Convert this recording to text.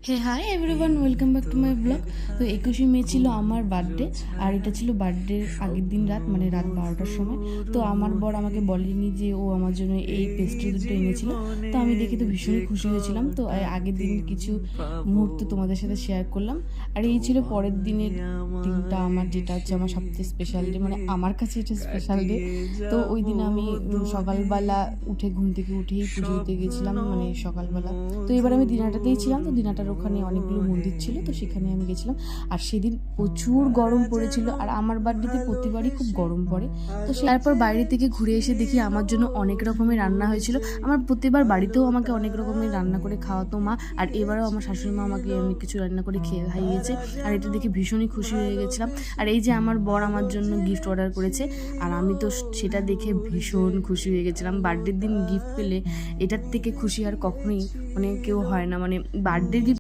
Hey hi everyone, welcome back to my blog. তো 21শে মে ছিল আমার বার্থডে, আর এটা ছিল বার্থডের আগের দিন রাত, মানে রাত 12টার সময়। তো আমার বর আমাকে বলেনি যে ও আমার জন্য এই পেস্ট্রি দুটো এনেছিল। তো আমি দেখে তো ভীষণই খুশি হয়েছিলাম। তো আগের দিন কিছু মুহূর্ত তোমাদের সাথে শেয়ার করলাম। আর এই ছিল পরের দিনের দিনটা আমার, যেটা হচ্ছে আমার সবচেয়ে স্পেশাল ডে, মানে আমার কাছে এটা স্পেশাল ডে। তো ওই দিন আমি সকালবেলা ঘুম থেকে উঠেই পুজো দিতে গেছিলাম, মানে সকালবেলা। তো এবার আমি দিনাটাতেই ছিলাম, তো দিনাটার ওখানে অনেকগুলো মন্দির ছিল, তো সেখানে আমি গেছিলাম। আর সেদিন প্রচুর গরম পড়েছিল, আর আমার বার্থডেতে প্রতিবারই খুব গরম পড়ে। তো তারপর বাইরে থেকে ঘুরে এসে দেখি আমার জন্য অনেক রকমের রান্না হয়েছিল। আমার প্রতিবার বাড়িতেও আমাকে অনেক রকমের রান্না করে খাওয়াতো মা, আর এবারেও আমার শাশুড়ি মা আমাকে অনেক কিছু রান্না করে খাইয়েছে। আর এটা দেখে ভীষণই খুশি হয়ে গেছিলাম। আর এই যে আমার বর আমার জন্য গিফট অর্ডার করেছে, আর আমি তো সেটা দেখে ভীষণ খুশি হয়ে গেছিলাম। বার্থডের দিন গিফট পেলে এটার থেকে খুশি আর কখনোই মানে কেউ হয় না। মানে বার্থডে গিফট